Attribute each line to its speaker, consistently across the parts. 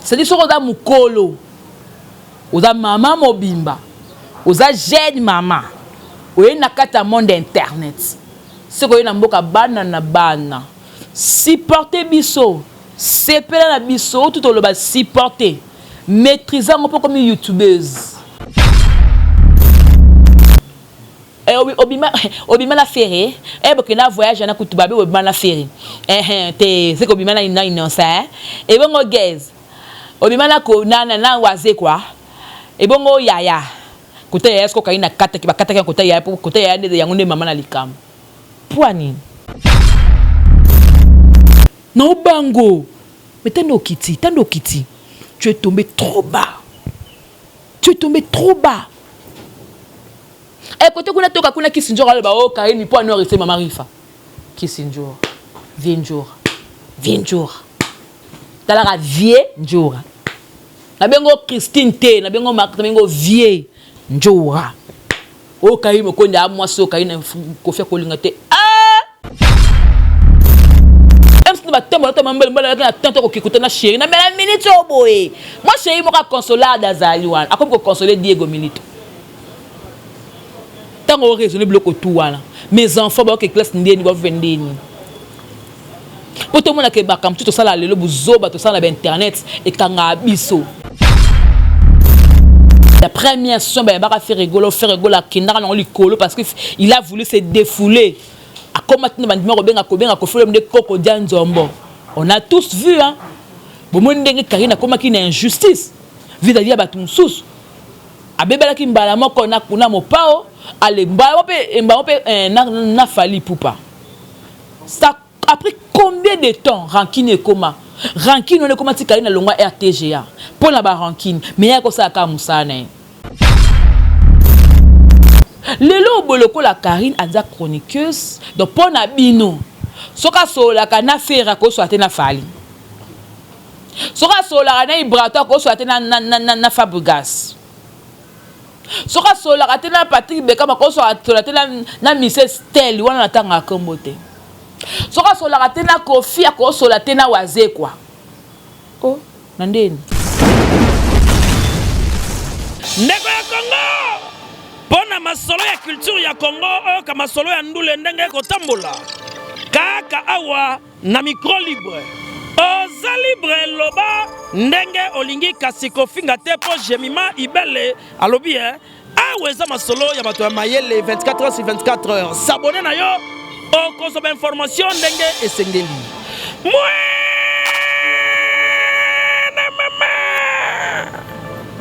Speaker 1: c'est-à-dire que oza mukolo oza maman mobimba oza jeune maman oye na kata monde internet c'est que na mboka bana na bana supporter biso sepela na biso tout le bas supporter maîtrisant un peu comme une youtubeuse obima la ferré parce que na voyage na kutubabe obima la ferré c'est que obima na innocent et bon guys obima na ko na waze quoi et bon yaya côté est-ce que kaina kata ki ba kata ki côté yaya pour côté yaya de yango ne maman na likam poani non bango mais tando kiti tu es tombé trop bas et côté kuna toka kuna kisinjora le ba o kaini po no rester maman rifa kisinjora viens jour talara vie njora na bengo Christine te na bengo Marc na bengo vie njora o kaini mo konda amwaso kaini ko fe ko linga te moi chérie moi consoler d'Azaliwan a comme consoler Diego Milito tant on raisonner bloquer tout là mes enfants ba que classe ndeni ba vendeni pour tout le monde que ba comme tout ça là le buzoba tout ça là internet et kanga biso la première son ba faire rigolo kinara na likolo parce que il a voulu se défouler. On a tous vu, hein. Karina comme une injustice vis-à-vis de tout sous. Abebela ki mbala moko na kuna mopao, ale mbala na fali poupa. Ça a pris combien de temps Rankine et Koma? Rankine on est comment Karina longwa RTGA. Pour la Rankine, mais ya ko sa ka musana. Lelo boloko la Karine aza chroniqueuse donc pour na bino soka sola kana fera ko so atena fali soka sola kana ibrato ko so atena na Fabregas soka sola atena Patrick Bekama ko so atena na Mrs Stell wana natanga kombote soka sola atena Kofi ko so atena waze kwa oh nandeni
Speaker 2: ndeko ya Congo pona masolo ya culture ya Congo ka masolo ya ndule ndenge kotambola kaka awa na micro libre oza libre loba ndenge olingi kasiko finga te po Jemima Ibele alobi aweza masolo ya bato ya mayele 24 heures sur 24 heures s'abonner na yo o consomme information ndenge esengeli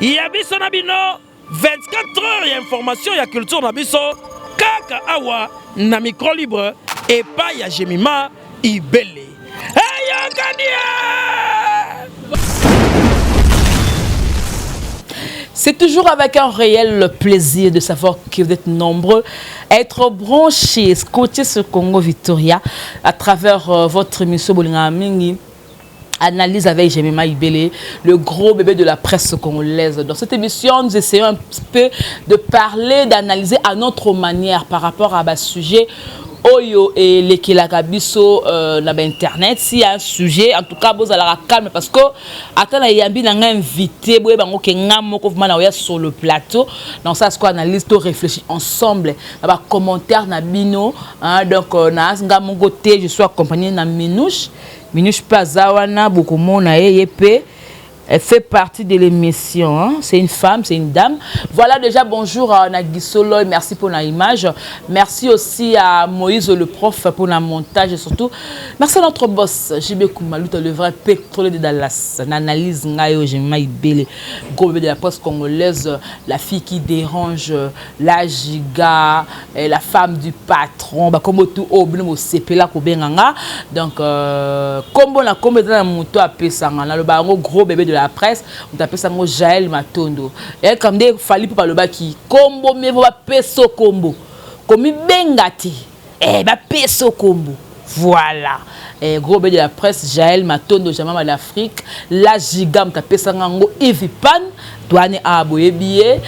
Speaker 2: ya biso na bino 24 heures ya information ya culture na biso kaka awa na micro libre et pas ya Jemima Ibele. Hey
Speaker 1: c'est toujours avec un réel plaisir de savoir que vous êtes nombreux à être branchés, scotchés sur Congo Victoria à travers votre émission Bolinga Mingi. Analyse avec Jemima Ibele, le gros bébé de la presse congolaise. Dans cette émission, nous essayons un petit peu de parler, d'analyser à notre manière par rapport à ce sujet. Oyo et les Kilagabiso internet. S'il y a un sujet, en tout cas, vous allez calme parce que attends, il y a un invité, sur le plateau. Donc ça, c'est quoi analyse, tout réfléchir ensemble. D'abord commentaire na bino, donc na je suis accompagné na Minouche. Minouche Pazawana, beaucoup monde elle fait partie de l'émission. Hein? C'est une femme, c'est une dame. Voilà déjà, bonjour à Nagisolo, merci pour l'image. Merci aussi à Moïse le prof pour le montage et surtout, merci à notre boss, JB Koumalouta, le vrai pétrolier de Dallas. L'analyse, Jemima Ibele, gros bébé de la presse congolaise, la fille qui dérange, la giga, la femme du patron, comme tout au bleu, au CPLA, donc, comme on a comme dans la moto à Pessanga, le gros bébé de la presse, on appelle ça Jaël Matondo. Et comme des fali pour le baki, combo mais va peso combo. Comme bengati. Peso combo. Voilà. Et gros bébé de la presse Jaël Matondo, Jamama d'Afrique, la gigam tapé ça ngo Evipan, douane aboyebié,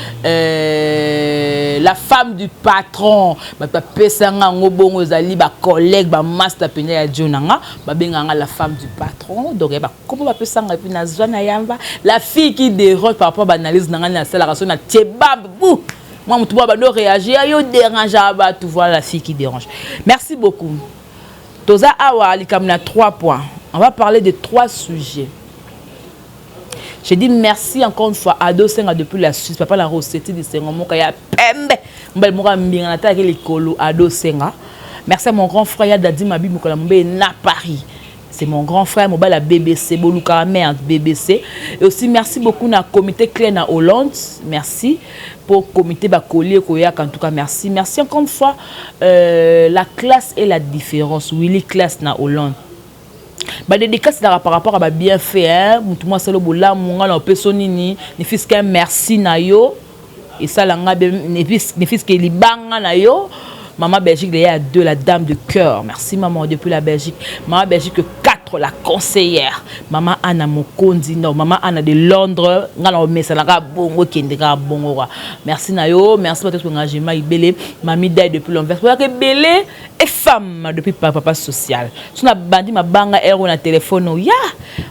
Speaker 1: la femme du patron ba pesanga ngobongo zali ba collègue ba master penya ya jonanga ba benganga la femme du patron donc ba comment ba pesanga puis na zona yamba la fille qui dérange par rapport à l'analyse nanga na sala raison na tebab bou moi mutu ba do réagir yo dérange ba tu vois la fille qui dérange. Merci beaucoup. Toza awa likamna 3 points. On va parler de 3 sujets. Je dis merci encore une fois à Ado Senga depuis la Suisse. Papa la recette de Senga Moka ya pembe. Mbel moka mbinga na ta ke likolo Ado Senga. Merci à mon grand frère Dadi Mabi Mokola Mbe na Paris. C'est mon grand frère Mobile la BBC Boluka merde BBC. Et aussi merci beaucoup na comité clé na Hollande. Merci pour comité bakolier koyak en tout cas merci. Merci encore une fois la classe et la différence. Willy classe na Hollande. Ba dédicace par rapport à ba bien fait hein mutu moi selo bola munga na pesonini ni fiske merci na yo et ça langa ni fiske libanga na yo maman Belgique il y a 2 la dame de cœur merci maman depuis la Belgique maman Belgique 4 la conseillère maman Anna Mokondi non maman Anna de Londres ngala mesa la bongo kendeka bongo merci na yo merci pour votre engagement ibele mami dai depuis l'envers pour que belé et femme depuis papa social si on a bandi ma banga héros na téléphone ya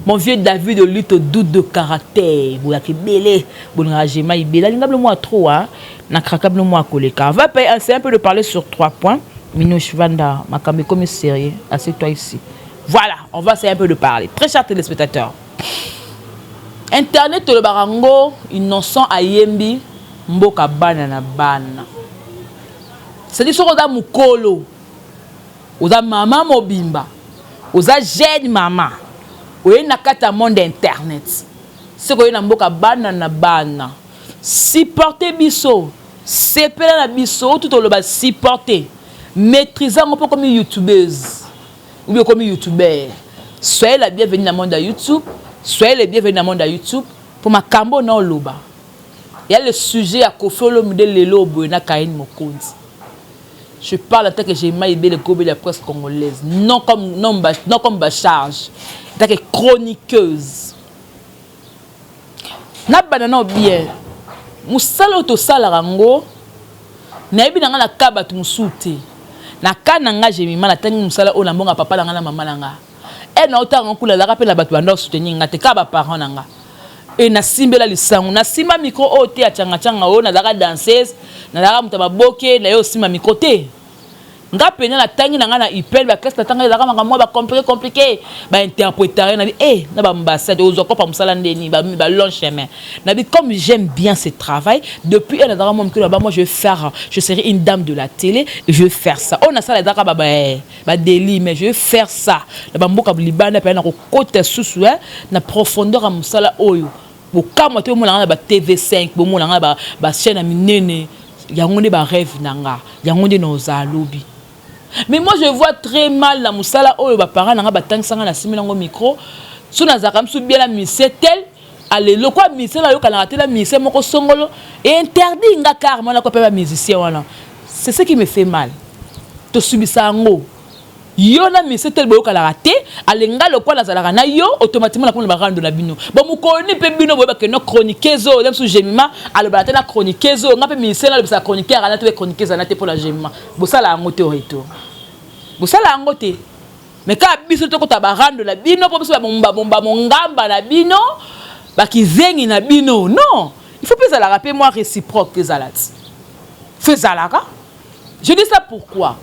Speaker 1: mon vieux David de lutte doute de caractère pour que belé bon engagement ibele ngable moi trop hein na krakable moi koleka va essayer un peu de parler sur 3 points Minouche Vanda makambe comme sérieux assieds-toi ici. Voilà, on va essayer un peu de parler. Très chers téléspectateurs. Internet le barango innocent à Yembi mboka bana na bana. C'est-à-dire sur oza mukolo. Oza maman mobimba. Oza jeune maman. Oye na kata monde internet. C'est quoi na mboka bana na bana. Supporter biso. Sepela na biso tout le bas supporter. Maîtrisant un peu comme youtubeuse. Ou bien comme youtubeur. Soyez la bienvenue dans le monde de YouTube. Soyez les bienvenus dans le monde de YouTube. Pour ma cambo non loba. Il y a le sujet à Kofolo Mudel Lelo Boena Kain Mokondi. Je parle en tant que j'ai maïbé le gobe de la presse congolaise. Non comme charge. En tant que chroniqueuse. Na banana bien. Musala to sala rango. Na ebi na ngana kaba tu musute. Na kana nga jemima na tangi musala o na mbonga papa na nga na mama na nga e na otanga nkula la rappela batu banda soutenir nga te ka ba parents na nga e na simbela lisangu na simba micro o te achanga o na daka danseuse na daka mutaba boke na yo simba micro te nga penya na tangi na nga na ipel ba classe na tanga daka mwa ba compliqué ba interpréter na bi na ba ambassade ozo ko pa musala ndeni ba long chemin na bi comme j'aime bien ce travail depuis elle daka mom que là-bas moi je serai une dame de la télé et je vais faire ça on a ça la daka ba délit mais je vais faire ça na ba mboka libana pa na ko côté susu na profondeur à musala oyo bo kama te mo na ba TV5 bo mo na ba chaîne minene yango ne ba rêve nanga yango ne noza lobby. Mais moi je vois très mal la musala oyo ba parents nanga batang sanga na simela ngo micro so na zakam su bien la misetel ale lo kwa misela yo kana ratela mise moko songolo et interdit nga carrément na ko pa musicien wana c'est ce qui me fait mal to subisa ngo yo na misetel boyo kala raté alenga lo kwa la zalaka na yo automatiquement na ko ba rando na bino ba mu koni pe bino boyo ba ke no chroniquezo dem su jemima ale ba tena chroniquezo nga pe misela le sa chroniqueur ana te chroniquezo ana te pour la jemima bo sala ngo te retour bo sala ngo te mais ka biso to ko ta ba rando na bino po biso ba bomba mongamba na bino ba ki zengi na bino non il faut pas ça la rappeler moi réciproque que ça là fais ça là je dis ça pourquoi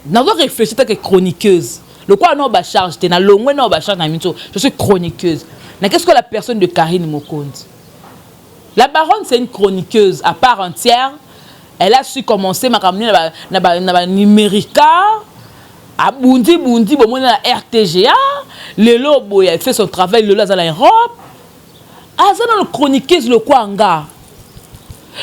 Speaker 1: n'a pas réfléchi tant que chroniqueuse le quoi non ba charge te na longwe non ba charge na mito je suis chroniqueuse mais qu'est-ce que la personne de Karine Mokondi la baronne c'est une chroniqueuse à part entière elle a su commencer ma ramener na numérica a bundi bon moi na RTGA le lobo il a fait son travail le là dans l'Europe ah ça dans le chroniqueuse le quoi anga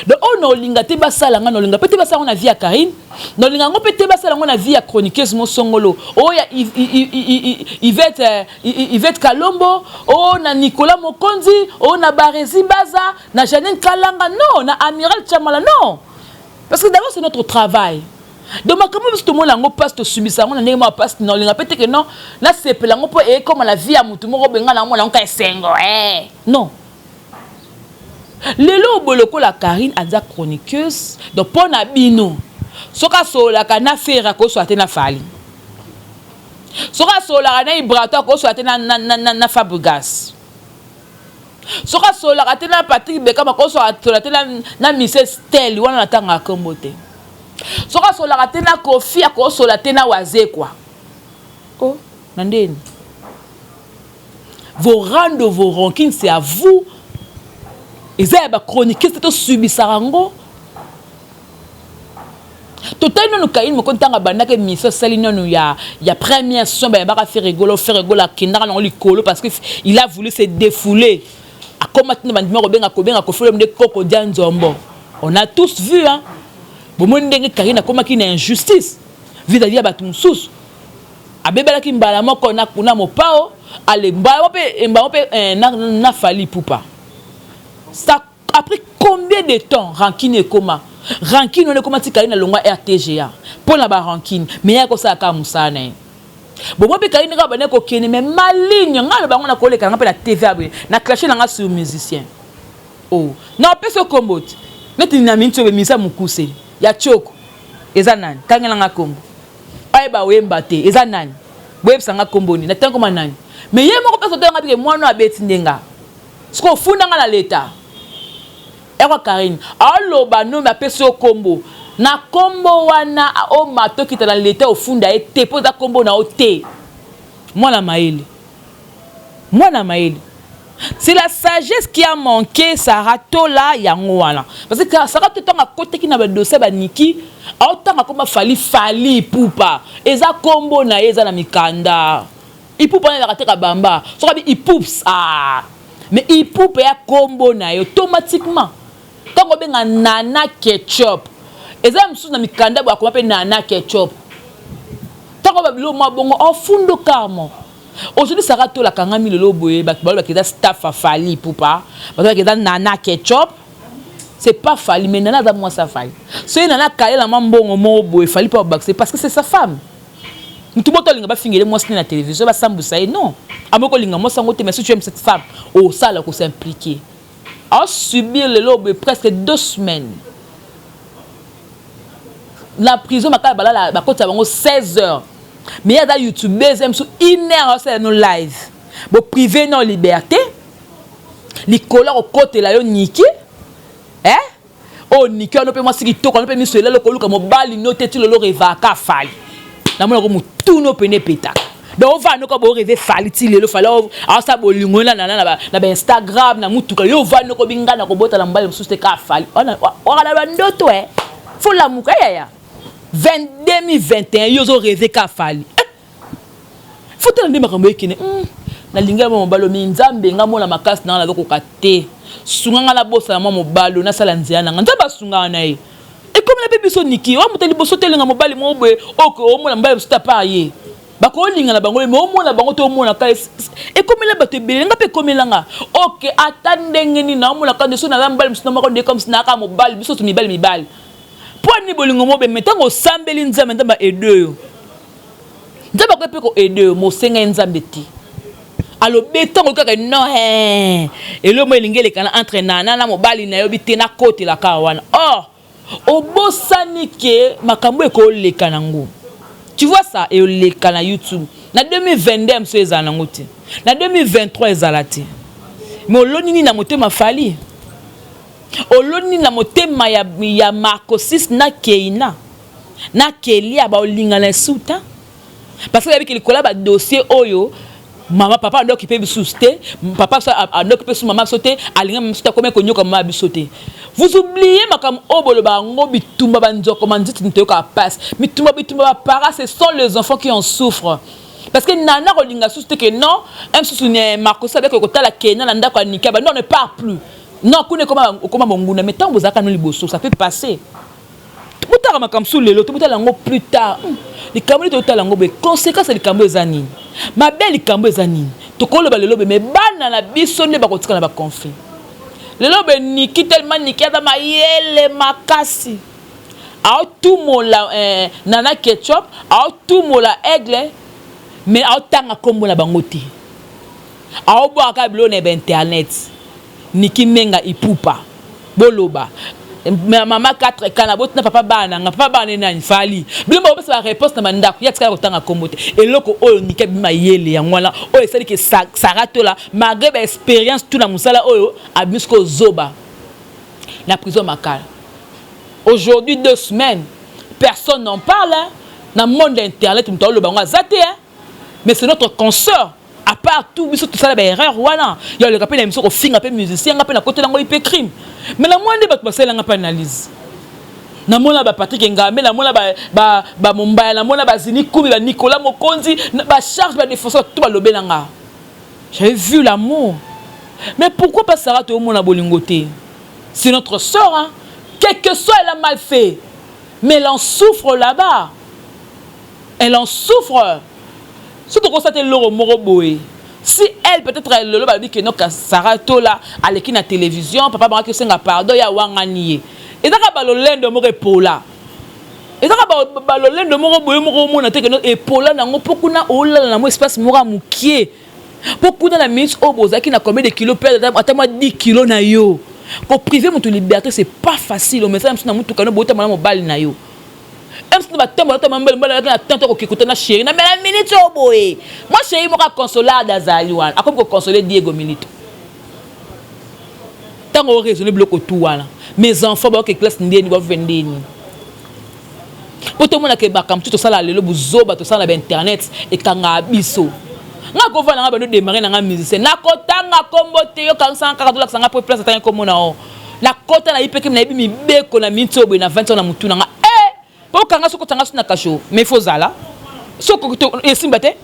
Speaker 1: donc on no linga te basala nga no linga peut te basala na vie à Karine no linga ngo peut te basala na vie à chroniqueuse mo songolo oh ya il va être Kalombo oh na Nicolas Mokondi oh na Barezi Baza na Janine Kalanga non na Amiral Chamala non parce que d'abord c'est notre travail donc comment tout le monde lango passe to subisa ngo na ndenge mo passe no linga peut que non là c'est pe lango po et comme la vie à mutu mo benga na mo lango ka esengo non lelo boloko la Karine aza chroniqueuse donc pour na bino soka sola kana fera ko soit na fali soka sola na ibrato ko soit na Fabregas soka sola na Patrick Bekama ko soit na Mrs Stell wana na tanga kombote soka sola na Kofi ko sola na Waze quoi oh nandeni vos rangs de vos rankings c'est à vous. Et ça va chroniquer c'est subi sarango. Total non kain mo kontanga banda ke miso sali non ya première son ba faire rigolo kinara non likolo parce que il a voulu se défouler. A combattre bandima robenga ko fele de koko dianzombo. On a tous vu hein. Bo mo ndenge Karine akoma ki na injustice. Vis-à-vis ba tumsus. Abebela ki mbala moko na kuna mopao. Allez, na fali poupa. Ça a pris combien de temps Rankine et Koma? Rankine on est comment Karine na longwa RTGA. Pour la Rankine, mais ya ko sa ka musana. Bon moi pe Karine ka bana ko kene mais maligne ngalo bango na koleka nga pe na TV abwe na clasher nga sur musicien. Oh, non pe so kombote. Neti na minto be misa mukuse. Ya choko. Eza nani? Kangela nga kombo. Ai ba wemba te. Eza nani? Websa nga komboni. Na tango manani. Mais yé moko personne nga bike moi no abeti ndenga. Sko funda nga na leta. Eko Karine, aloba no ma peso kombo. Na kombo wana o mato kita na leta o funda ete poza kombo na ote. Mwana maele. C'est la sagesse qui a manqué Sarah Tola yango wana. Parce que Sarah totanga côté qui na ba dossier ba niki, autanga koma fali poupa. Eza kombo na eza na mikanda. Il poupe pas la ka bamba. So ka bi il poupe ah. Mais il poupe ya kombo na automatiquement. Quand on benga nana ketchup. Eza msu na mikanda ba ko pe nana ketchup. Tant ba bilo mo bongo o fundo kamo. Aujourd'hui Sarah Tola kangami lelo boye ba ba ki da staff fali poupa. Ba ki da nana ketchup. C'est pas fali mais nana da moi ça fali. So nana kale la mambongo mo boye fali pas c'est parce que c'est sa femme. Tout le monde a fini moi sur la télévision, non. Amoko linga moi sango te mais si tu aimes cette femme, oh ça là qu'on s'impliquer. A subir le lobe presque 2 semaines. La prison makala bala ba kota bango 16 heures. Mais il y a des youtubeurs aiment sur 1 heure c'est nos live. Bo privé non liberté. Les couleurs au côté là yo niki. Hein? Oh niki on peut moi si to on peut mi cela le koluka mo bali noté tu le reva ka fali. Na mona ko tout no pene peta donc on va no ko bo rêver faliti le fala a sa bolingo na ba Instagram na mutuka yo va no ko binga na ko bota la mbali mususte ka fali ona la ndoto faut la muka ya 2021 yo zo rêver ka fali faut tande makambo ekine na linga mo balo mi nzambe nga mona makasi na la ko kate sunga la bossa na mo balo na sala nzia na nzamba sunga na ye. Et comme la bébé soniki, on m'a dit que sauter les mobile mo be o mo na mbala sta pa ye. Ba ko linga na bango mais o mo na bango to mo na ka. Et comme la bato be nga pe comme langa. OK, attendenge ni na mo na ka de so na mbala msna mako de comme sna ka mobile biso to mibali. Po ni bolingo mo be metango sambeli nzambe ndamba edo. Ndaba ko pe ko edo mo senga nzambe ti. Alo betango ka non et le mo lingele kana entre nana na mobile na yo bitena côté la ka wana. Oh obosani ke makambo eko leka nango. Tu vois ça et leka na YouTube. Na 2022 mso ezana ngote. Na 2023 ezalati. Mais olonini na motema fali. Olonini na motema ya Marco 6 na Keina. Na Kelia ba olinga na suta. Parce que avec le collab dossier oyo maman papa ando qui peut bisoute papa ando qui peut sous maman sauter alinga msuta comme konyoka maman bisote. Vous oubliez makam obolo ba ngo bitumba banzo comment dit ntoka passe bitumba ba para ce sont les enfants qui en souffrent parce que nana rolinga souste que non même sous ne Marco ça avec kota la Kenya na ndako anika ba non ne part plus non kune comment monguna mais tant vous aka no liboso ça peut passer butaka makam sous lelo to butala ngo plus tard les kamoli to tala ngo be conséquence les kambo ezani ma belle kambo ezani to ko loba lelo be mais bana na biso ne ba kotika na ba conflit lelo be niki tellement niki ada mayele makasi a tout mola nana ketchup a tout mola aigle mais a tanga kombo na bangoti a obo aka bilo na internet niki menga ipupa boloba maman 4 kana botina papa bana nga papa bana nani fali bilomba opesa ba réponse na mandako ya tsaka kotanga kombote eloko oyo nika bima yele ya ngwala oyo esali ke saratola malgré ba expérience tout na musala oyo abisko zoba la prison Makala. Aujourd'hui 2 semaines personne n'en parle hein? Dans le monde d'internet le bango zaté hein? Mais c'est notre consoeur à part tout biso tout ça la erreur wana il y a le rappel émission au film un peu musicien un peu na côté lango IP crime mais la moindre ba passer la pas analyse na mona ba Patrick Ngambe na mona ba Mumbai na mona ba Zini Kumi ba Nicolas Mokonzi ba charge ba défenseur tout ba lobelanga j'avais vu l'amour mais pourquoi pas Sarah to mona bolingoté c'est notre sœur hein quel que soit elle a mal fait mais elle en souffre là-bas elle en souffre. Surtout quand c'était l'euro moroboé. Si elle peut-être elle le dit que non Sarah Tola à l'équipe na télévision papa ba que senga pardon ya wanganie. Et ça ba le lendo mo repola. Et ça ba le lendo mo boye mo mona te que no epola nango pokuna ola na mo espace mora mukie. Pokuna la minute oboza qui na combien de kilos perdre atama 10 kilos na yo. Pour priver mon liberté c'est pas facile. Mais ça na mutu kana bota mala mo bali na yo. Moi chérie moi consoler d'Azaliwan a comme consoler Diego Milito tant on raisonner bloquer tout là mes enfants ba que classe ndeni ba vendeni poto mona ke bakam tout ça là le buzoba tout ça na internet et kanga biso nga ko vana ba no démarrer na nga musicien na kotanga kombote yo kan 140 sanga pour place atanga comme na o na kota na ipeke na ibi mi beko na mintobo na 20 na mutu na pour kanga soko tanga na kasho mais faut zala soko esimbate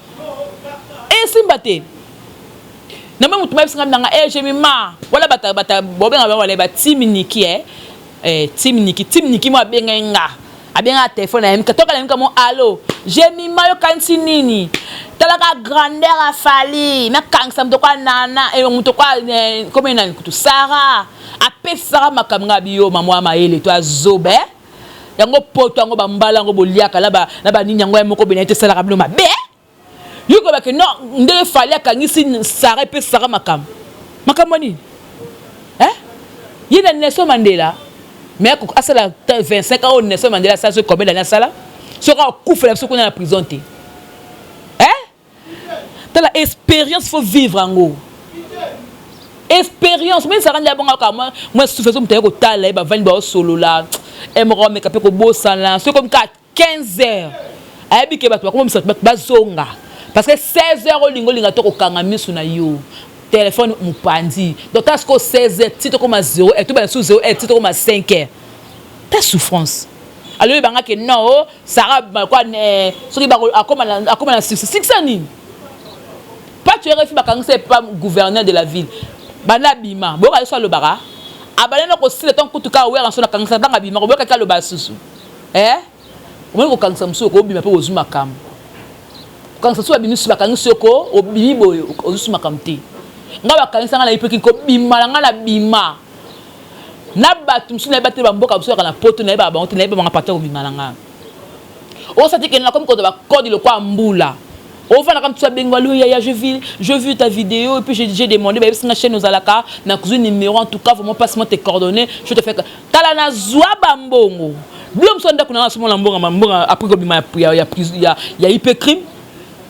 Speaker 1: na même mutu mabisa ngana je mi ma wala bata bobenga wala ba timiniki timiniki mo abenga abenga téléphone na mka toka na mka mo allo je mi ma yo kanti nini talaka grandeur a fali na kangsa mto kwa nana e mto kwa comme nani kutu Sarah ape Sarah makamnga biyo mama maele to azobe yango poto yango bambala yango boliaka na ba nini yango moko benete sala kablo mabe yuko ba ke non ndele fali akangisi Sarah pe Sarah makamani yina Nelson Mandela mais asala 25 ans Nelson Mandela ça se combien d'années ça là sera couvre la qu'on na prison té t'as la expérience faut vivre en gros expérience mais ça rend la bonga ka moi souffre mutaya ko tala ba vani ba solo là et me remet capé ko bossa là c'est comme 15 heures ayabi ke bato comme ça bazonga parce que 16 heures linga to ko kanga misu na yo téléphone mupandi donc est-ce que 16 heures titre comme 0 et tout ba sous 0 et titre comme 5 heures ta souffrance alors il banga que non Sarah quoi soki ba akoma na 600 ni pas tu refi ba kanga c'est pas gouverneur de la ville bana bima boka so le bara abana ko sile ton kutuka we ranso na kanga banga bima ko boka ka lo basusu o ko kanga mso ko bima pe ozuma kam kanga so bimi su ba kanga soko o bimi boyo ozuma kam te nga ba kanga sanga na ipeki ko bima nga na bima na batu msu na bate ba mboka mso kana poto na ba ba on na ba nga pata ko bima nga o sa tike na comme ko ba code le kwa mbula. Au fond, comme tu as bien j'ai vu ta vidéo et puis j'ai demandé, bah, si la chaîne nous a la carte, na cuisine numéro en tout cas, vraiment passe-moi tes coordonnées, je te fais que. Talana zwa bambongo. Blum sonda kuna sur mon lambonga après que il y a IP crime.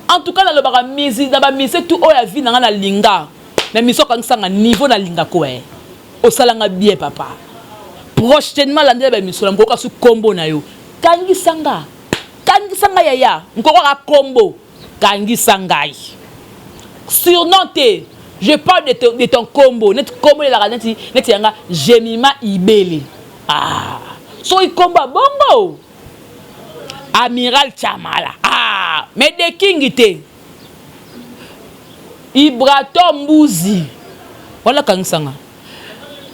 Speaker 1: En tout cas, dans le bara mise, dans ba mise tout o ya vie na la linga. Na mise quand ça niveau na linga ko e. O salanga bien papa. Prochainement la ndeba mise la mboka su combo na yo. Kangi sanga yaya, nkoko ka combo. Kangi Sangai. Surnoté, je parle de ton combo. Notre combo de la radio, notre yanga Jemima Ibele. Ah, so il combat bongo. Amiral Chamala. Ah, mais de Kingité. Ibraton Mbouzi. Voilà Kangi Sanga.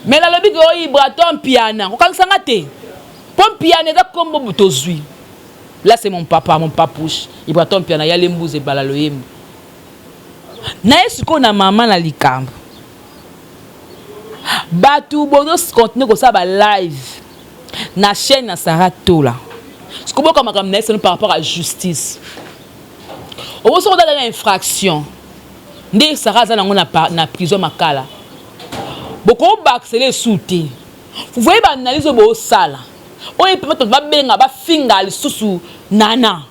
Speaker 1: Mais la lobby go Ibraton Piana. Kangi Sanga te. Pom Piana da combo butozui. Là c'est mon papa, mon papouche. Il va tomber piano, il y a les mbouze et balaloyem. Na est-ce qu'on a maman na likambo. Batu bonos continue comme ça ba live. Na chaîne na Sarah Tola. Ce qu'on comme na c'est par rapport à justice. On se regarde dans infraction. Ndé Sarah za na prison Makala. Beaucoup ba accélérer souté. vous voyez l'analyse au sala oyo peut va benga ba finga lisusu nana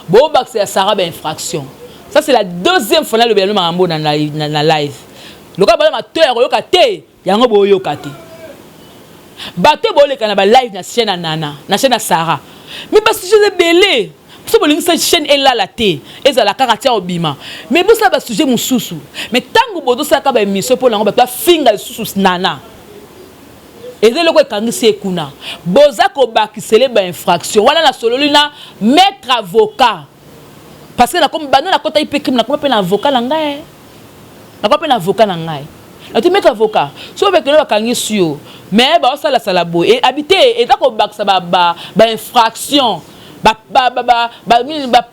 Speaker 1: bo bakse ya Sarah ba infraction. Ça c'est la deuxième fois le belo marambo na live. Le cas ba mateur yoka te yango bo yoka te. Baté bo le kana ba live na chaîne nana, na chaîne Sarah. Mais parce que je suis belé. So bolingi cette chaîne est là la té ezala karatia obima. Mais bo ça ba sujet mususu. Mais tango bodo ça ka ba émission pour lango ba finga lisusu nana. Et c'est le quoi c'est kuna. Boza ko bakisele ba infraction. Wala na sololina maître avocat. Parce que na comme bana na kota ipe crime na comme pe na avocat na ngai. Na comme pe na avocat na ngai. Na tu maître avocat. So be que le kangi sio. Mais ba ça la salabo et habiter et ta ko bakisa ba infraction.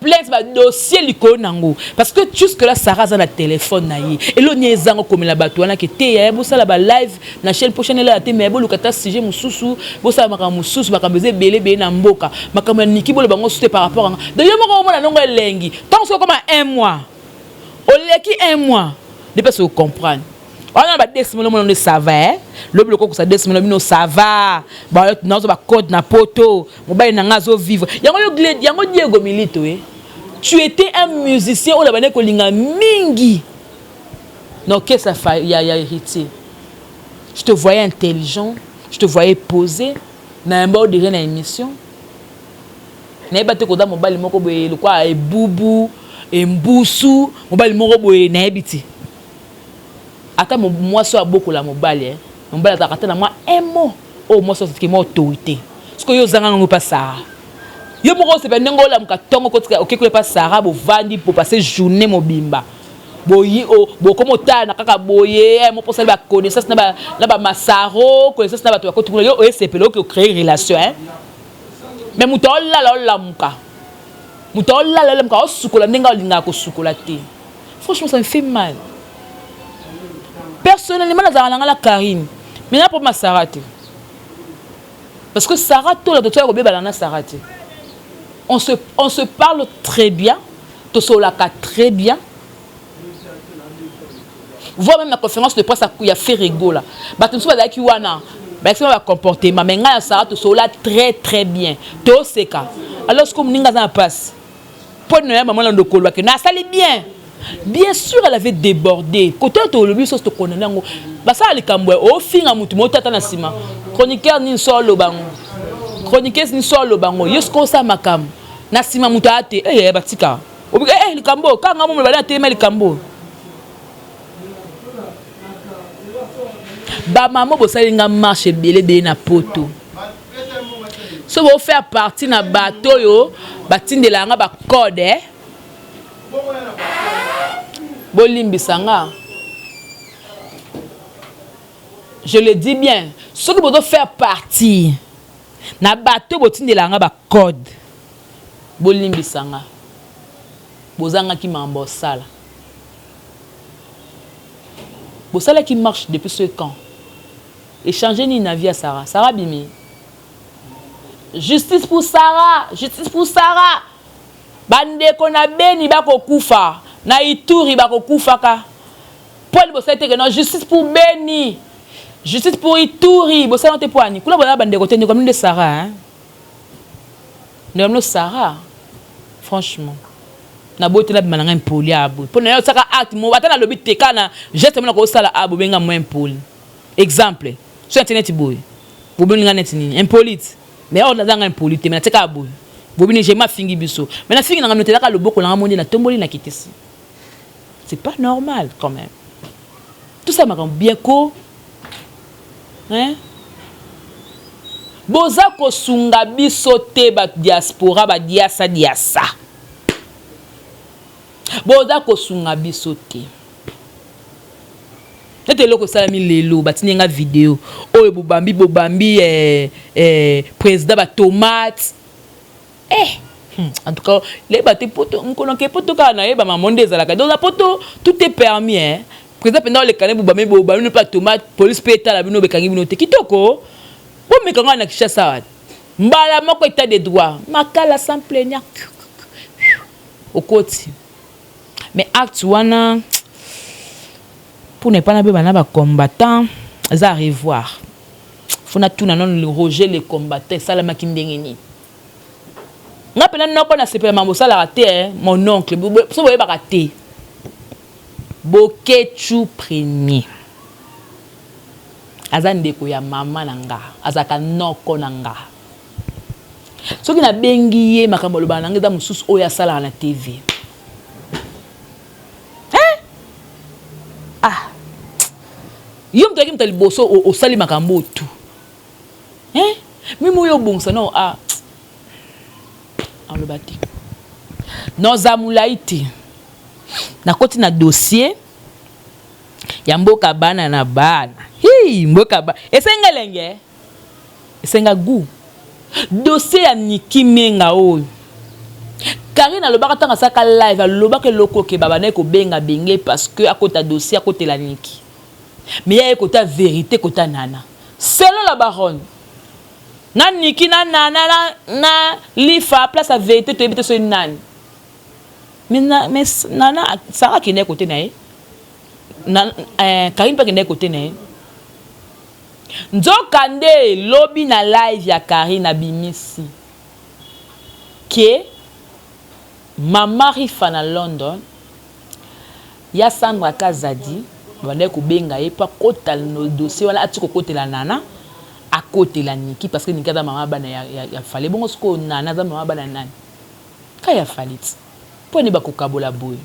Speaker 1: Plainte ba dossier liko nango parce que jusque là Sarah a na téléphone na ye et lo nyezango comme la bato wana ke te ya bo sala ba live na chaîne prochaine là te mais bo lukata sujet mususu bo sala maka mususu bakambeze belé na mboka makamba niki bo le bango souté par rapport de yo moko mona nongo elengi tant so comme 1 mois au leki 1 mois de pas se comprendre. On a des semaines on ça va le bloc ko ça des semaines on ça va ba non ba code na poto mobile na ngazo vivre yango Diego Milito tu étais un musicien on a bané ko linga mingi donc qu'est-ce ça fait il y a hérité. Je te voyais intelligent, je te voyais posé na un bord de une émission na ba te ko da mobile moko boye le quoi e bubu e mbusu mobile moko boye na ebiti. Attends, moi, je suis beaucoup la mobile. Mobile, attends, moi, un mot. Oh, moi, c'est qui m'a autorité. Parce que yo zanga pas ça. Yo mo c'est pas n'engo la mkatongo ko ok ko pas ça bo vandi pour passer journée mobimba. Boyi o bo comme ta na kaka boye mo pour ça ba connaissance na ba masaro connaissance na ba to ko tukula yo c'est pelo que créer relation hein. Mais muto la muka. Muto la muka o sukola ndenga linga ko sukola te. Franchement ça me fait mal. Personnellement, la Karine. Mais là pour ma Sarah. Parce que Sarah, tout le temps, on se parle très bien. Tout ça, très bien. Voir même la conférence de presse, il y a fait rigolo. Tu sais, il y a un comportement. Mais Sarah, tout ça, très très bien. Tout c'est cas. Alors, ce que nous avons passé, pour nous, maman, on a bien. Bien sûr, elle avait débordé. Côté de l'objet, c'est ce qu'on a. Basa alikambo au fin à mutu motata na sima. Chroniqueur ni solo bango. Chroniqueuse ni solo bango. Yosko sa makam. Na sima mutate batika. Obi likambo kanga mo bala tema likambo. Ba maman bo salinga marche belé na poto. So bo faire partie na bateau yo, batinde la nga ba code Bolimbisanga. Je le dis bien. Ce que vous devez faire partie. Na bateau botin de la nga ba code. Bolimbisanga. Bozanga qui m'embo sala. Bosala qui marche depuis ce camp. Échanger ni navire à Sarah. Sarah Bimi. Justice pour Sarah. Justice pour Sarah. Bande kona beni bako kufa. Na Ituri bako kufaka. Paul bossa te non justice pour Beni. Justice pour Ituri, bossa non te poani. Kula bola bande kote ni comme de Sarah hein. Nous Sarah. Franchement. Na bote na bimana impoli abu. Pour na yo saka acte mo batana lobi te kana geste mo ko sala abu benga mo impoli. Exemple. Sur internet boy. Bo benga net ni impolite. Mais on a dans impolite mais na teka abu. Bobini j'ai ma fingi biso. Mais la fingi na nganote la ka loboko na ngamondi na tomboli na kitisi. C'est pas normal quand même. Tout ça m'a rendu bien ko. Hein? Boza ko sunga biso te ba diaspora ba diasa. Boza ko sunga biso te. Nete loko salami lelo batini nga vidéo. Oye bobambi président ba tomate. En tout cas, les bâtiments poto, on connaît que poto kana eba mamonde zalaka. Dans la poto, tout est permis hein. Président pendant le canne bobambi ne pas tomate, police péta la bino bekangi bino te kitoko. Bon mais quand on a kishasa. Mbala moko état de droit. Makala sans plaignant. Au côté. Mais acte wana pour ne pas na bana ba combattant, ça revoir. funa tuna non le Roger les combattants ça la makindengeni nga pena noko na sepela mambo ça la raté mon oncle so boye ba raté Bokechu premier azandeko ya mama nanga azaka noko nanga soki na bengi ye makambo loba nanga da mususu oya sala na TV yo mtaki mtali boso o sali makambo tu mimi yo bongsa no le bati no zamulaiti na koti na dossier ya mboka bana na bana mboka ba esengelenge esenga gu dossier ya Niki Menga oyo Karine alobaka tanga saka live alobaka loko ke baba na ko benga benge parce que akota dossier akotela Niki mais il y a côté vérité côté nana selon la baronne na Niki na nana na lifa place la vérité tu habite sur nani mais nana Sarah qui n'est côté nae Karine pas qui n'est côté nae nzokande lobby na live ya Karine abimisi que Mama Rifa na London ya Sandra Kazadi bande ko benga e pa kota no dossier wala atiko kote la nana à côté la Niki parce que Niki da mama bana ya fallait bon sko nana da mama bana nani ka ya falit poni ba ko kabola boy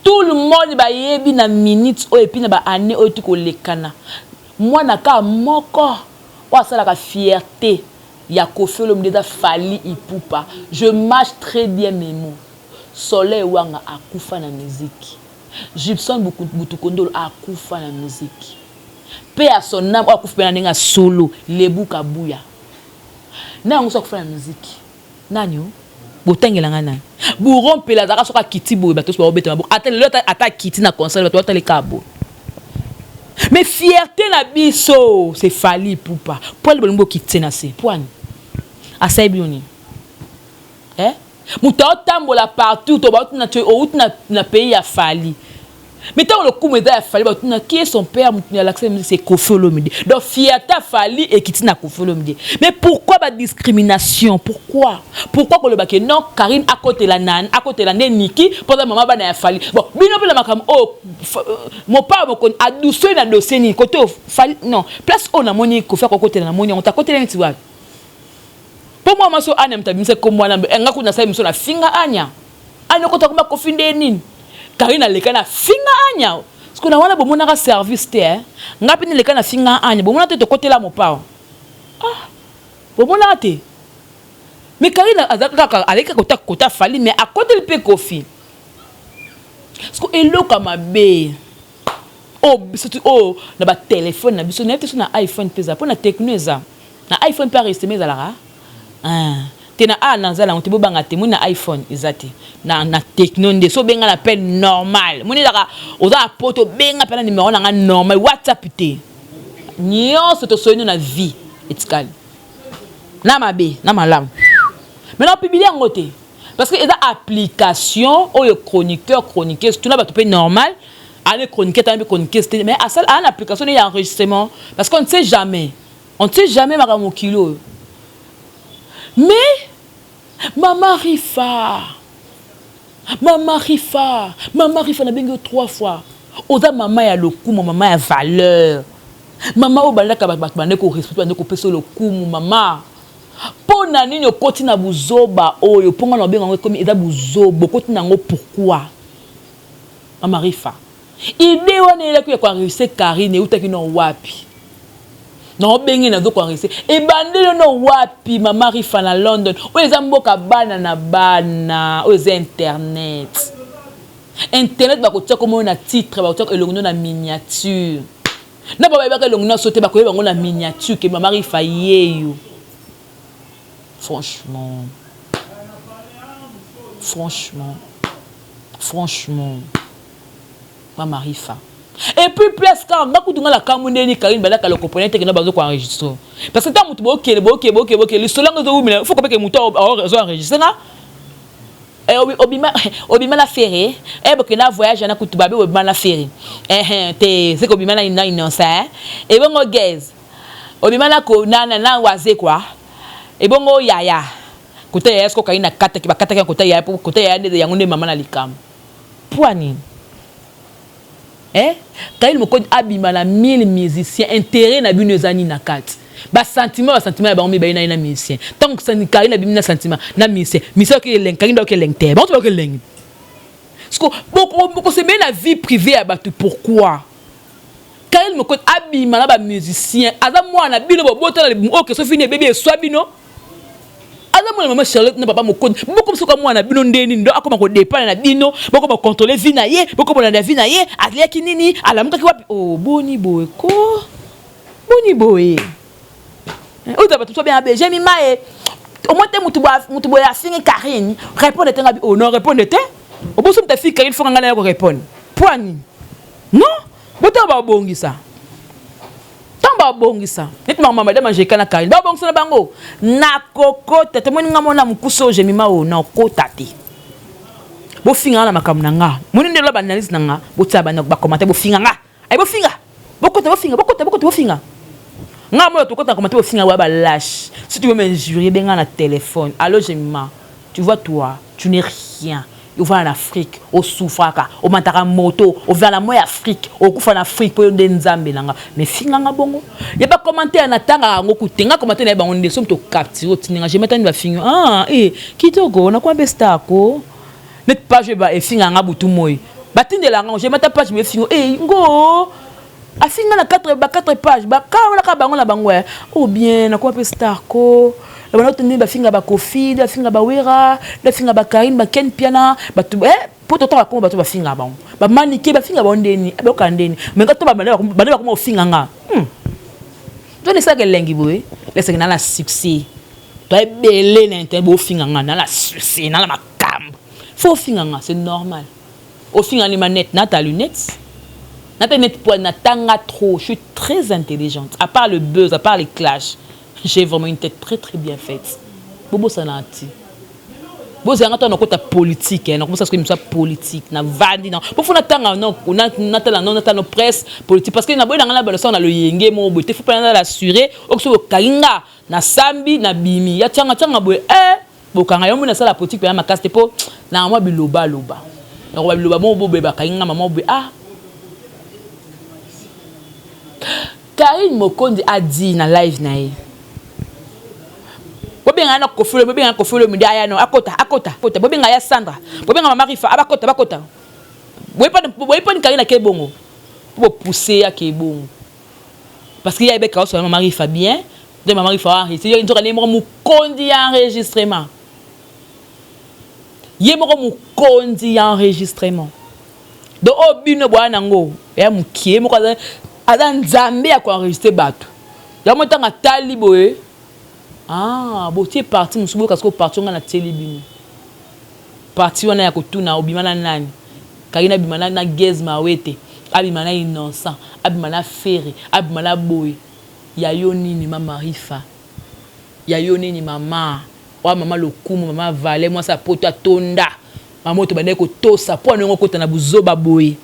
Speaker 1: tout le monde ba yebi na minutes o epi na ba année o tiko lekana moi na ka moko wa sala ka fierté ya Koffi Olomide da fali ipupa je marche très bien mes mots soleil wanga akufa na musique Gibson Butukondolo akufa na musique pe à son âme akufa na ninga solo lebu kabuya na ngoso akufa na musique nanyo botengela ngana bu rompela zaka soka kiti boy bato so obeta bo ata kiti na concert bato batale kabo mais fierté na biso c'est fali pupa poil bolombo kiti na se poani asabioni muta otambola partout to ba na pays ya fali mais tant le coup me da fali ba qui est son père mutuna l'accès c'est Koffi Olomide donc fierté fali et kiti na Koffi Olomide mais pourquoi ba discrimination pourquoi que le baké non Karine à côté la nan à côté la Niki pendant maman ba na fali bon bino pe la makam mon père me connaît a douceur na dossier ni côté fali non place on a moni ko faire côté na moni on ta côté la ni tu vois pour moi maso anya mtabimse comme moi na ngaku na sai miso na finga anya ko ta kuma Koffi ndenini Karine aleka na finga anya parce que na wana bomona ka service te ngapi ni leka na finga anya bomona te to côté la mon pao bomona te mais Karine azaka aleka kota fali mais à côté le pe Koffi parce que eloka mabe surtout na ba téléphone na biso na te na iPhone pesa pour na technologie na iPhone pas rester mais alara tena nanzala on te bobanga te mona iPhone ezati na technologie so benga la peine normal moni la oza poto benga pena numéro na normal WhatsApp te nyonso to soyino na vie etikali na mabe na malam mais non publier ngote parce que eza application oyo chroniqueuse tout na ba to pe normal aller chroniquer tambe chroniqueuse mais à ça une application il y a enregistrement parce qu'on ne sait jamais makamo kilo. Mais Mama Rifa na bengo 3 fois. Oza mama ya lokumu, mama ya valeur. Mama obalaka batbane ko respect bane ko peso lokumu mama. Pona nini okoti na buzoba oyo ponga na benga comme eza buzobo okoti nango pourquoi? Mama Rifa. Idée wana ile ko enregistrer Karine utaki no wapi. Non bengi na doko enregistrer e bandelo no wapi Mama Rifa na London o eza mboka bana na bana o eza internet ba ko tsaka mo na titre ba ko tsaka elongo na miniature na ba ba ka elongo na sauter ba ko yeba ngo na miniature ke Mama Rifa yeyo franchement Mama Rifa. Et puis plus quand on a la camondeni Karine balaka le comprenait que na bazo ko enregistrer parce que tant mutu boke le solo ngo zo il faut que mutu enregistrer na obima la ferry boke na voyage na kutubabe obima la ferry te c'est obima na innocent et bongo guys obima na ko na waze quoi et bongo yaya kota yaya sko kaina kata ki bakata kota yaya de yango nde mama na likam poani kail moko abima na 1000 musiciens intérêt na bino zani na kati ba sentiment ya bango ba ina musicien tant que ça ni karina bimina sentiment na musicien ke leng karina ke leng te ba to ke leng parce que beaucoup c'est bien la vie privée à battu pourquoi kail moko abima na ba musicien aza mwana bino botala OK so fini bébé soit bino aza mwana mama Charlotte na papa moko beaucoup so comme mwana bino ndeni ndo akoma ko dépendre na bino beaucoup ba contrôler vie na ye beaucoup na vie na ye aliaki nini alamuka ki wapi boni boy ko boni boy oza bato so bien abé j'ai mis maé au moins te mutu boy afingi Karine répondre te ngabi non répondre te oboso mta fi Karine fonga ngana ko répondre poani non boto ba bongisa tamba bongisa net mama madame Angélique na Karine ba bongisa na bango na kokota te moni ngamona mukuso j'ai mis ma na kokota te bo finga na makamu na nga moni ndelo ba analyse na nga botsa ba na ba commenter bo finga nga ay bo finga bokota bo finga nga moi to kota commenter bo finga wa ba lâche si tu veux m'injurier benga na téléphone allo Gemma tu vois toi tu n'es rien au va en Afrique au soufraka au mantara moto au vers la moya Afrique au kufa en Afrique pour de nzambe nanga mais finga nga bongo y a pas commenter na tanga ngoku tenga commenter na bango ndeso mto capture tinga je metani ba finga kitoko na kwa bestako net page ba e finga nga butu moy batinde la nga je meta page me finga ngo a finga na 4 pages ba ka wala ka bango na bango ou bien na kwa bestako la bana tenir ba finga ba Kofi ba finga ba Wera ba finga ba Karine ba Ken Piana ba tu pour tout temps ko ba to ba finga ba ba manike ba finga ba ndeni ba kandeni mais ka to ba ba ko finga nga to ne sa ke lengi boy laisse que na la succès to e belé na inter bo finga nga na la succès na la makam faut finga nga c'est normal au finga ni manette na ta lunette na ta net pour na tanga trop je suis très intelligente à part le buzz à part les clashs. J'ai vraiment une tête très très bien faite. Bobo sanati. Bobo zangato na kota politique, na comment ça que ça politique, na vandi na. Pour fona tanga non, na tala non na presse politique parce que na boy na balosa na le yenge mo bote faut pas l'assurer, okso kalinga na sambi na bimi. Ya tanga boy bokanga yo na sala politique pa makaste po na moi biloba loba. Na ko biloba mo bobe ba kalinga maman boy Karine Mokonzi a dit na live na ye. Bobenga na kofolo mi dia no akota bobenga ya Sandra bobenga mama Rifa abakota boy pas ni Karine ke bongo pour pousser ya ke bongo parce qu'il y a be ka so mama Rifa bien de mama Rifa enregistrer il doit aller mo kondi enregistrement mo kondi enregistrement do obino bwana ngo ya mukie mo kaza adan nzambe ya ko enregistrer bato ya mo tanga tali boye botier parti musubo parce que parti on a télébini parti on a kotuna obimana nani Karina bimana na Gezma wete abimana innocent abimana ferry abimana boy ya yoni ni mama Rifa ya yoni ni mama wa mama lokumu mama Vale moi sa poto tonda mama to bande ko tosa po ngo kota na buzoba boy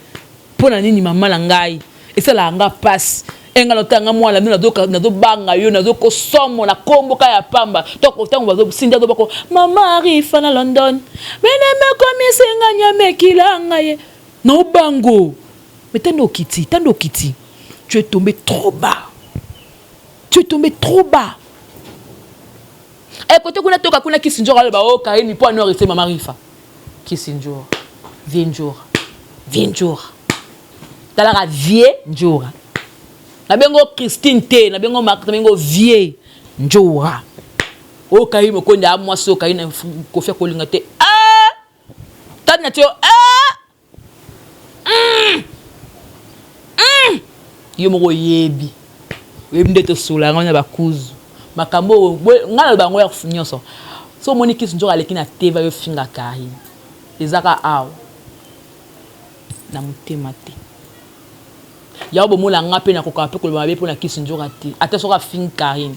Speaker 1: pona nini mama la ngai esala nga passe enga lotanga mwana na do banga yo na do ko somo na kombo ka ya pamba to ko tango bazo sinda do bako mama Rifa na London mene me komisenga nyame kilanga ye no bango mais tando kiti tu es tombé trop bas et côté kuna toka kuna Kisinjora ba o Karine po no rester mama Rifa Kisinjora viens jour talara vie jour na bengo Christine te na bengo Marc na bengo vie njora o Karine Mokonzi a moi so Karine ko faire ko linga te tana tio yo mo yebi ndete sola ngana bakuzu makambo ngala bango ya nyonso so moni Kisinjora aleki na teva yo finga Karine ezaka aw na mutema te ya bo mola ngape na kokape ko mabe pona Kisinjora te ata soka fin Karine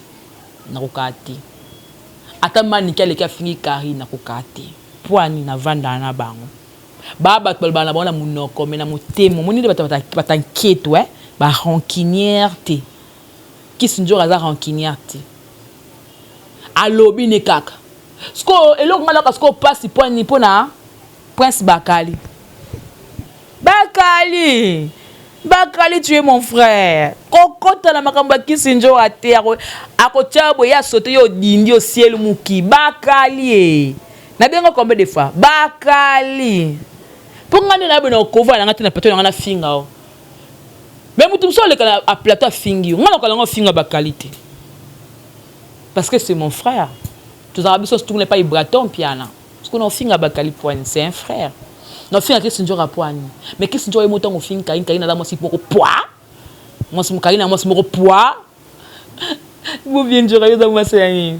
Speaker 1: na kokate ata mani kale ka fingi Karine na kokate poani na vanda na bango baba balbana bona munoko mena mutemo muninde batanketo ba rancunière te kisinjo raza rancunière te alobi ne kaka sko eloko malaka sko passe poani pona Prince Bakali Bakali, tu es mon frère. Kokota na makamba kisinjo ate akochabo ya sauter yo dindi au ciel muki. Bakali. Na bengo combien de fois? Bakali. Pour ngane na beno kova na ngati na plateau na finga o. Mais mutum so le kana a plateau fingi. Ngana ko la finga Bakali te. Parce que c'est mon frère. Tous arabes so tout n'est pas Ibraton piana. Parce que non finga Bakali point, c'est un frère. Non finga kisinjo rapoani. Mais kisinjo e moto ngo finga kaina da mo si poko poa. Mo si kaina mo si moko poa. Vous bien jura yo da mo sani.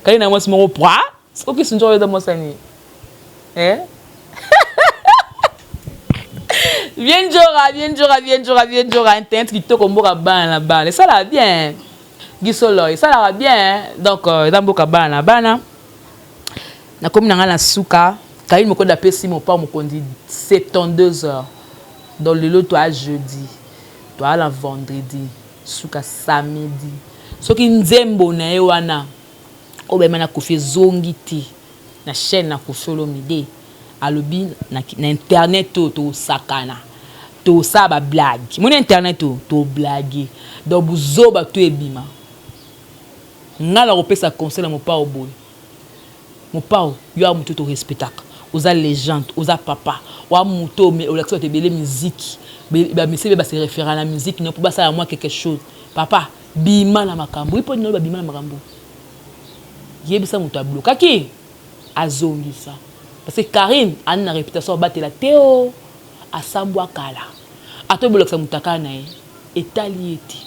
Speaker 1: Kaina mo si moko poa. C'est quoi kisinjo yo da mo sani? Viens jura internet qui te komboka bana bana. Ça là bien. Gisolo, ça là bien. Donc dans boka bana bana. Na komi na ngana suka. Quand il me connaît pesi mon père me conduit 72 heures. Dans le lot toi jeudi, toi la vendredi, suka samedi. Ce qui nzembo na ewana. Obe mana kofi zongiti na chaîne na kofi olomide. Alobi na internet to sakana. To sa ba blague. Mon internet to blague. Donc buzo ba to ebima. Ngala repesa conseil mon père oboy. Mon père yo a mutu to respectaka. Oza légende, oza papa, wa muto mais au l'accent de belle musique, ba monsieur ba se référer à la musique non pour ba ça à moi quelque chose. Papa, bima na makambo, ipo no ba bima na makambo. Yebisa muto ablo. Kaki azongi ça. Parce que Karine a une réputation battre la Théo à Sambwa Kala. Ato bolo ça mutaka na etalieti.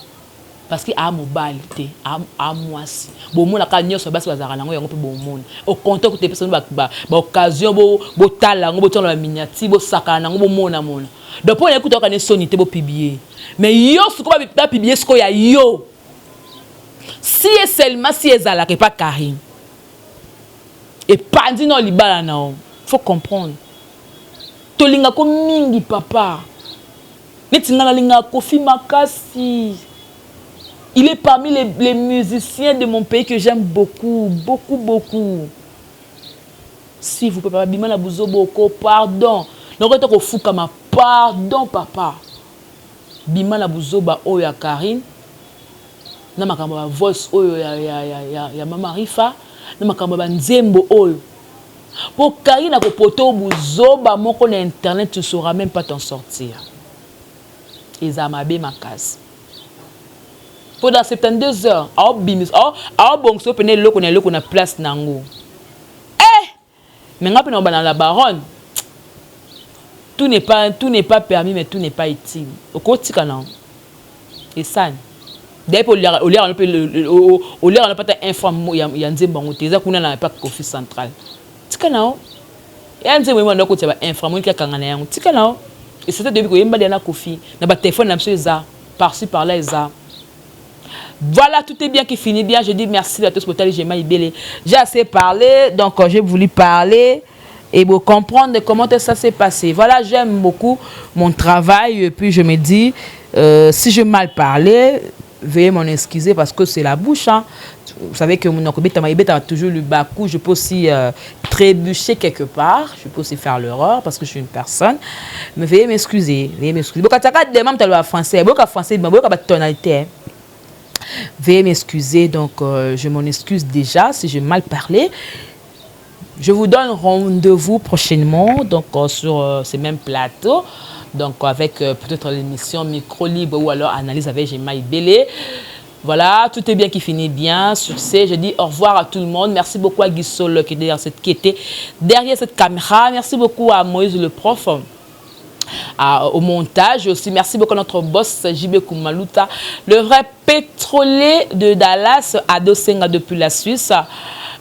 Speaker 1: Parce que a mobilité a moisi bon mon la kanyo so basi bazara nango yango pe bon monde au contact que personne ba occasion bo tala ngo bo tona miniati bo saka nango bo mona donc pour écouter ka ne sonité bo publier mais yo ce ko ba publier ce ko ya yo si et seulement si ezala que pas Karim et pandi non libala non faut comprendre to linga ko mingi papa netinga linga kofi makasi. Il est parmi les musiciens de mon pays que j'aime beaucoup. S'il vous plaît, papa, bima na buzo boko, pardon. Donc, quand on fout comme pardon, papa. Bima na buzo ba oya Karine. Na makamba voice oyo ya mama Rifa. Na makamba nzembo oyo. Pour Karine na ko poto buzo ba moko na internet, tu sauras même pas t'en sortir. Ezamabe makasi. Pendant 72 heures, bon so pene loko na place nango. Mais ngapa na la baronne. Tout n'est pas permis mais tout n'est pas utile. Okotika non. Et ça. D'ailleurs on n'a pas informé ya nzemba ngote za kuna na pas office central. Tika nao. Ya nzemba mo ndoko teba informer ki kangana yango. Tika nao. Et c'était depuis ko yemba na kofi na ba téléphone na mso za par-ci par-là za. Voilà, tout est bien qui finit bien. Je dis merci à tous pour telle Gemma Ibele. J'ai assez parlé, donc j'ai voulu parler et vous comprendre comment ça s'est passé. Voilà, j'aime beaucoup mon travail et puis je me dis, si je mal parlé, veuillez m'en excuser parce que c'est la bouche. Hein. Vous savez que mon Ibeta a toujours le bas coup. Je peux aussi trébucher quelque part. Je peux aussi faire l'erreur parce que je suis une personne. Mais veuillez m'excuser. Veuillez m'excuser. Beaucoup de français, beaucoup de français, beaucoup de tonalité. Veuillez m'excuser, donc je m'en excuse déjà si j'ai mal parlé. Je vous donne rendez-vous prochainement donc sur ces mêmes plateaux, donc avec peut-être l'émission Micro Libre ou alors Analyse avec Gemma Ibele. Voilà, tout est bien qui finit bien. Sur ce, je dis au revoir à tout le monde. Merci beaucoup à Guy Sol qui était derrière cette caméra. Merci beaucoup à Moïse le prof. Au montage aussi. Merci beaucoup à notre boss JB Koumaluta, le vrai pétrolier de Dallas, Ado Senga depuis la Suisse.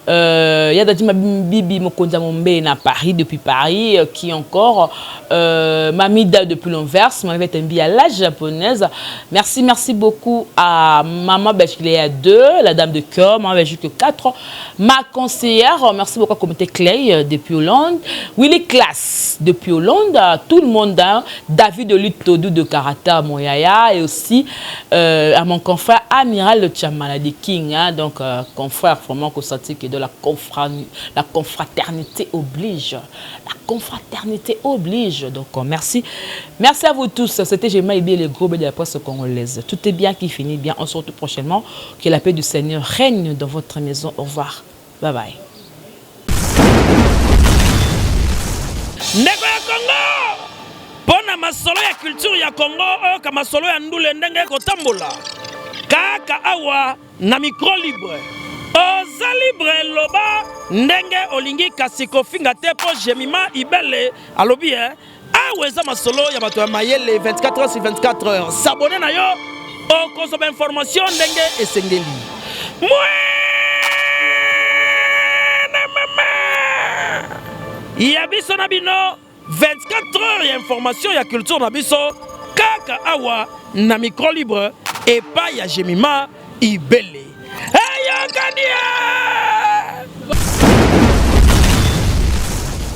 Speaker 1: Yadadima Bibi Mokonza Mombe na Paris, depuis Paris, qui encore Mamida depuis l'Anvers, Mamie Tembi à la japonaise. Merci beaucoup à Maman Bachilea 2, la dame de cœur, Maman Bachilea 4, ma conseillère, merci beaucoup à Comité Clay depuis Hollande, Willy Class depuis Hollande, tout le monde, hein, David de Lutodu de Karata Moyaya, et aussi à mon confrère Amiral de Chamaladi King, hein, donc confrère vraiment que de la confraternité oblige. La confraternité oblige. Donc merci. Merci à vous tous. C'était Gemma bien les groupes de la presse congolaise. Tout est bien qui finit bien. On se retrouve prochainement. Que la paix du Seigneur règne dans votre maison. Au revoir. Bye bye.
Speaker 2: Ndeko ya Congo pona masolo ya culture ya Congo ka masolo ya ndule ndenge kotambola kaka awa na micro libre oza libre loba ndenge olingi kasi kofinga te po Jemima Ibele alobi awa eza masolo ya bato ya mayele 24 heures sur 24 heures s'abonner na yo okozoma information ndenge esengeli ya biso na bino 24 heures ya information ya culture na biso kaka awa na micro libre epa ya Jemima Ibele. Hey, Yokania!